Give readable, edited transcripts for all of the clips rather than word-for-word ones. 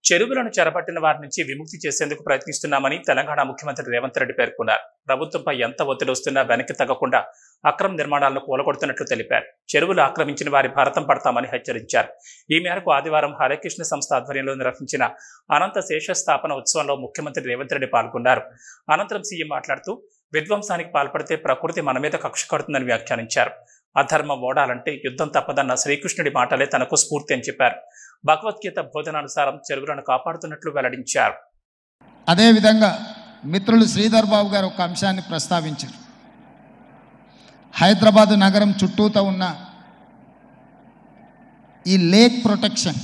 చెరువులను చెరపట్టిన వారి నుంచి విముక్తి చేసేందుకు ప్రయత్నిస్తున్నామని తెలంగాణ ముఖ్యమంత్రి రేవంత్ రెడ్డి పేర్కొన్నారు. ప్రభుత్వంపై ఎంత ఒత్తిడి వస్తున్నా వెనక్కి తగ్గకుండా అక్రమ నిర్మాణాలను కూలగొడుతున్నట్లు తెలిపారు. చెరువులు ఆక్రమించిన వారి భారతం పడతామని హెచ్చరించారు. ఈ మేరకు ఆదివారం హరేకృష్ణ సంస్థ ఆధ్వర్యంలో నిర్వహించిన అనంత శేష స్థాపన ఉత్సవంలో ముఖ్యమంత్రి రేవంత్ రెడ్డి పాల్గొన్నారు. అనంతరం సీఎం మాట్లాడుతూ విధ్వంసానికి పాల్పడితే ప్రకృతి మన మీద కక్ష కడుతుందని వ్యాఖ్యానించారు. అధర్మం ఓడాలంటే యుద్ధం తప్పదన్న శ్రీకృష్ణుడి మాటలే తనకు స్ఫూర్తి అని చెప్పారు. భగవద్గీత బోధనానుసారం చెరువులను కాపాడుతున్నట్లు వెల్లడించారు. అదేవిధంగా మిత్రులు శ్రీధర్ బాబు గారు ఒక అంశాన్ని ప్రస్తావించారు. హైదరాబాద్ నగరం చుట్టూతో ఉన్న ఈ లేక్ ప్రొటెక్షన్,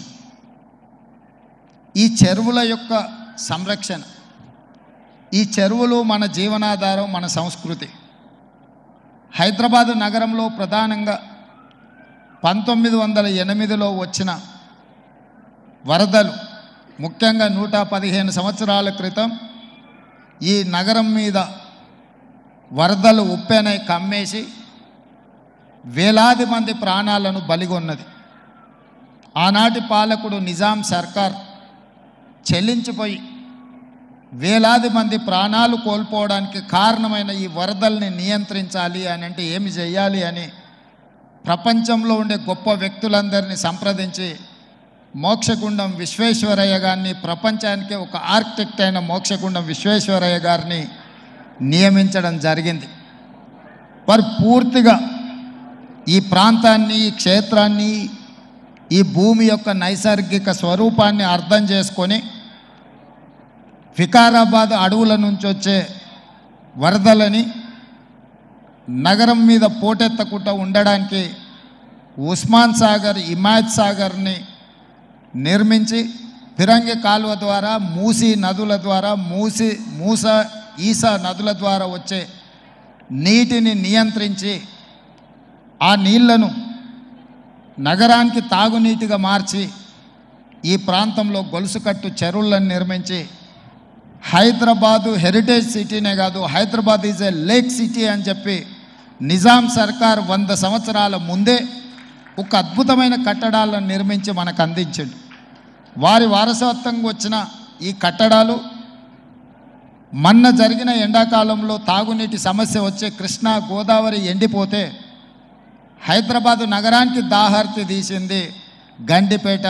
ఈ చెరువుల యొక్క సంరక్షణ, ఈ చెరువులు మన జీవనాధారం, మన సంస్కృతి. హైదరాబాద్ నగరంలో ప్రధానంగా 1908లో వచ్చిన వరదలు, ముఖ్యంగా 115 సంవత్సరాల క్రితం ఈ నగరం మీద వరదలు ఉప్పెనై కమ్మేసి వేలాది మంది ప్రాణాలను బలిగొన్నది. ఆనాటి పాలకుడు నిజాం సర్కార్ చెల్లించిపోయి వేలాది మంది ప్రాణాలు కోల్పోవడానికి కారణమైన ఈ వరదల్ని నియంత్రించాలి అని అంటే ఏమి చేయాలి అని ప్రపంచంలో ఉండే గొప్ప వ్యక్తులందరినీ సంప్రదించి మోక్షగుండం విశ్వేశ్వరయ్య గారిని, ప్రపంచానికే ఒక ఆర్కిటెక్ట్ అయిన మోక్షగుండం విశ్వేశ్వరయ్య గారిని నియమించడం జరిగింది. వారు పూర్తిగా ఈ ప్రాంతాన్ని, ఈ క్షేత్రాన్ని, ఈ భూమి యొక్క నైసర్గిక స్వరూపాన్ని అర్థం చేసుకొని వికారాబాద్ అడవుల నుంచి వచ్చే వరదలని నగరం మీద పోటెత్తకుండా ఉండడానికి ఉస్మాన్ సాగర్, హిమాయత్ సాగర్ని నిర్మించి ఫిరంగి కాలువ ద్వారా, మూసీ నదుల ద్వారా, ఈసా నదుల ద్వారా వచ్చే నీటిని నియంత్రించి ఆ నీళ్లను నగరానికి తాగునీటిగా మార్చి ఈ ప్రాంతంలో గొలుసుకట్టు చెరువులను నిర్మించి హైదరాబాదు హెరిటేజ్ సిటీనే కాదు, Hyderabad is a lake city అని చెప్పి నిజాం సర్కార్ 100 సంవత్సరాల ముందే ఒక అద్భుతమైన కట్టడాలను నిర్మించి మనకు అందించాడు. వారి వారసత్వంగా వచ్చిన ఈ కట్టడాలు మొన్న జరిగిన ఎండాకాలంలో తాగునీటి సమస్య వచ్చే కృష్ణా, గోదావరి ఎండిపోతే హైదరాబాదు నగరానికి దాహార్తి తీసింది గండిపేట,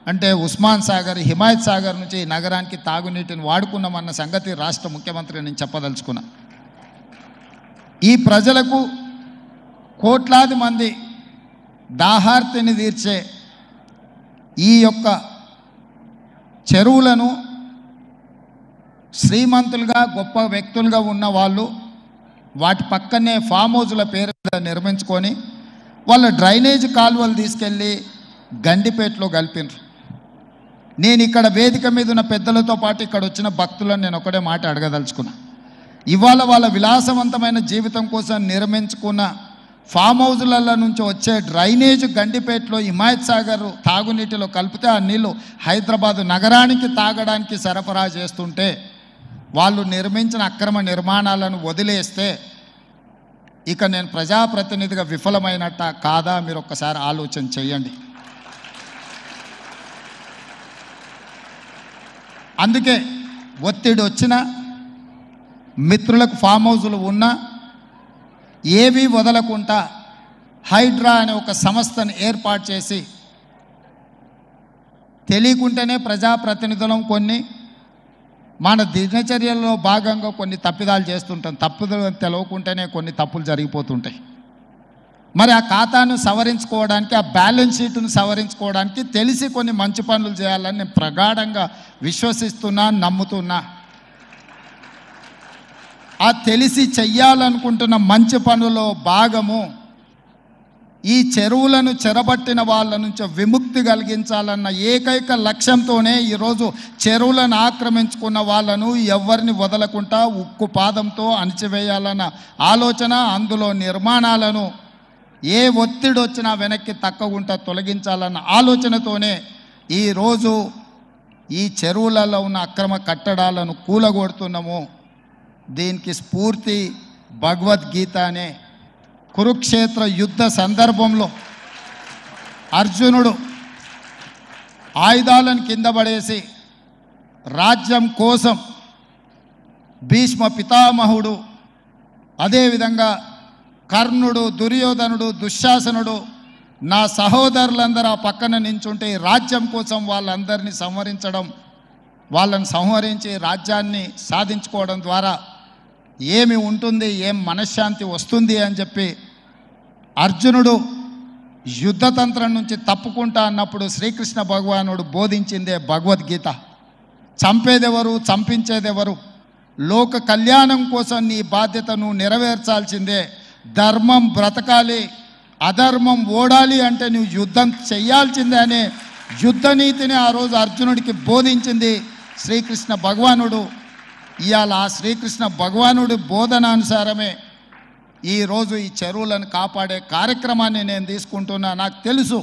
అంటే ఉస్మాన్ సాగర్, హిమాయత్ సాగర్ నుంచి ఈ నగరానికి తాగునీటిని వాడుకున్నామన్న సంగతి రాష్ట్ర ముఖ్యమంత్రి నేను చెప్పదలుచుకున్నా. ఈ ప్రజలకు కోట్లాది మంది దాహార్తిని తీర్చే ఈ యొక్క చెరువులను శ్రీమంతులుగా, గొప్ప వ్యక్తులుగా ఉన్న వాళ్ళు వాటి పక్కనే ఫామ్ హౌజుల పేరు నిర్మించుకొని వాళ్ళ డ్రైనేజ్ కాలువలు తీసుకెళ్ళి గండిపేటలో కలిపినారు. నేను ఇక్కడ వేదిక మీద ఉన్న పెద్దలతో పాటు ఇక్కడ వచ్చిన భక్తులను నేను ఒకటే మాట అడగదలుచుకున్నా. ఇవాళ వాళ్ళ విలాసవంతమైన జీవితం కోసం నిర్మించుకున్న ఫామ్ హౌజుల నుంచి వచ్చే డ్రైనేజ్ గండిపేటలో హిమాయత్ సాగర్ తాగునీటిలో కలిపితే ఆ నీళ్ళు హైదరాబాదు నగరానికి తాగడానికి సరఫరా చేస్తుంటే వాళ్ళు నిర్మించిన అక్రమ నిర్మాణాలను వదిలేస్తే ఇక నేను ప్రజాప్రతినిధిగా విఫలమైనట్ట కాదా మీరు ఒక్కసారి ఆలోచన చేయండి. అందుకే ఒత్తిడి వచ్చినా, మిత్రులకు ఫామ్ హౌజులు ఉన్నా ఏవీ వదలకుండా హైడ్రా అనే ఒక సంస్థను ఏర్పాటు చేసి తెలియకుంటేనే ప్రజాప్రతినిధులం కొన్ని మన దినచర్యల్లో భాగంగా కొన్ని తప్పిదాలు చేస్తుంటాం. తప్పుదలు తెలవకుంటేనే కొన్ని తప్పులు జరిగిపోతుంటాయి. మరి ఆ ఖాతాను సవరించుకోవడానికి, ఆ బ్యాలెన్స్ షీట్ను సవరించుకోవడానికి తెలిసి కొన్ని మంచి పనులు చేయాలని నేను ప్రగాఢంగా విశ్వసిస్తున్నా, నమ్ముతున్నా. ఆ తెలిసి చెయ్యాలనుకుంటున్న మంచి పనులో భాగము ఈ చెరువులను చెరబట్టిన వాళ్ళ నుంచి విముక్తి కలిగించాలన్న ఏకైక లక్ష్యంతోనే ఈరోజు చెరువులను ఆక్రమించుకున్న వాళ్ళను ఎవరిని వదలకుండా ఉక్కు పాదంతో అణిచివేయాలన్న ఆలోచన, అందులో నిర్మాణాలను ఏ ఒత్తిడి వచ్చినా వెనక్కి తక్కకుండా తొలగించాలన్న ఆలోచనతోనే ఈరోజు ఈ చెరువులలో ఉన్న అక్రమ కట్టడాలను కూలగొడుతున్నాము. దీనికి స్ఫూర్తి భగవద్గీత అనే కురుక్షేత్ర యుద్ధ సందర్భంలో అర్జునుడు ఆయుధాలను కింద పడేసి రాజ్యం కోసం భీష్మ పితామహుడు, అదేవిధంగా కర్ణుడు, దుర్యోధనుడు, దుశ్శాసనుడు, నా సహోదరులందరూ ఆ పక్కన నించుంటే ఈ రాజ్యం కోసం వాళ్ళందరినీ సంహరించడం, వాళ్ళని సంహరించి రాజ్యాన్ని సాధించుకోవడం ద్వారా ఏమి ఉంటుంది, ఏం మనశ్శాంతి వస్తుంది అని చెప్పి అర్జునుడు యుద్ధతంత్రం నుంచి తప్పుకుంటా అన్నప్పుడు శ్రీకృష్ణ భగవానుడు బోధించిందే భగవద్గీత. చంపేదెవరు, చంపించేదెవరు, లోక కళ్యాణం కోసం నీ బాధ్యతను నెరవేర్చాల్సిందే. ధర్మం బ్రతకాలి, అధర్మం ఓడాలి అంటే నువ్వు యుద్ధం చెయ్యాల్సిందే అనే యుద్ధ నీతిని ఆ రోజు అర్జునుడికి బోధించింది శ్రీకృష్ణ భగవానుడు. ఇవాళ ఆ శ్రీకృష్ణ భగవానుడి బోధనానుసారమే ఈరోజు ఈ చెరువులను కాపాడే కార్యక్రమాన్ని నేను తీసుకుంటున్నా. నాకు తెలుసు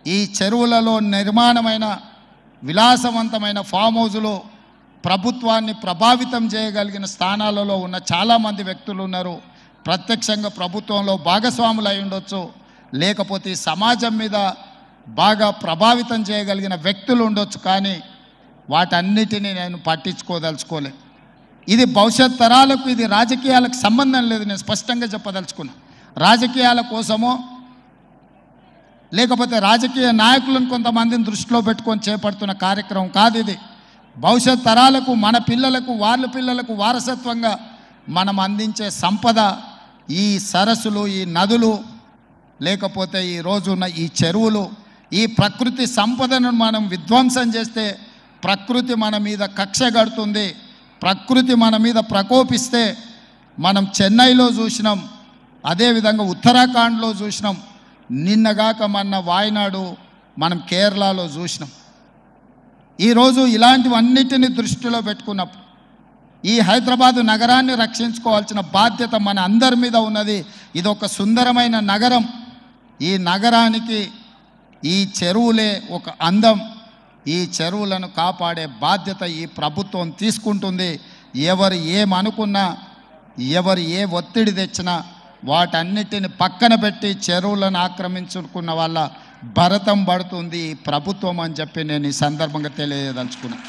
ఈ చెరువులలో నిర్మాణమైన విలాసవంతమైన ఫామ్ హౌజులు ప్రభుత్వాన్ని ప్రభావితం చేయగలిగిన స్థానాలలో ఉన్న చాలామంది వ్యక్తులు ఉన్నారు. ప్రత్యక్షంగా ప్రభుత్వంలో భాగస్వాములు అయి ఉండొచ్చు, లేకపోతే సమాజం మీద బాగా ప్రభావితం చేయగలిగిన వ్యక్తులు ఉండొచ్చు. కానీ వాటన్నిటినీ నేను పట్టించుకోదలుచుకోలే. ఇది భవిష్యత్ తరాలకు, ఇది రాజకీయాలకు సంబంధం లేదు. నేను స్పష్టంగా చెప్పదలుచుకున్నా. రాజకీయాల కోసమో లేకపోతే రాజకీయ నాయకులను కొంతమందిని దృష్టిలో పెట్టుకొని చేపడుతున్న కార్యక్రమం కాదు ఇది. భవిష్యత్ తరాలకు, మన పిల్లలకు, వాళ్ళ పిల్లలకు వారసత్వంగా మనం అందించే సంపద ఈ సరస్సులు, ఈ నదులు, లేకపోతే ఈ రోజున్న ఈ చెరువులు. ఈ ప్రకృతి సంపదను మనం విధ్వంసం చేస్తే ప్రకృతి మన మీద కక్ష కడుతుంది. ప్రకృతి మన మీద ప్రకోపిస్తే మనం చెన్నైలో చూసినాం, అదేవిధంగా ఉత్తరాఖండ్లో చూసినాం, నిన్నగాక మొన్న వాయనాడు, మనం కేరళలో చూసినాం. ఈరోజు ఇలాంటివన్నిటిని దృష్టిలో పెట్టుకున్నప్పుడు ఈ హైదరాబాదు నగరాన్ని రక్షించుకోవాల్సిన బాధ్యత మన అందరి మీద ఉన్నది. ఇది ఒక సుందరమైన నగరం. ఈ నగరానికి ఈ చెరువులే ఒక అందం. ఈ చెరువులను కాపాడే బాధ్యత ఈ ప్రభుత్వం తీసుకుంటుంది. ఎవరు ఏమనుకున్నా, ఎవరు ఏ ఒత్తిడి తెచ్చినా వాటన్నిటిని పక్కన పెట్టి చెరువులను ఆక్రమించుకున్న వాళ్ళ భరతం పడుతుంది ఈ ప్రభుత్వం అని చెప్పి నేను ఈ సందర్భంగా తెలియదలుచుకున్నాను.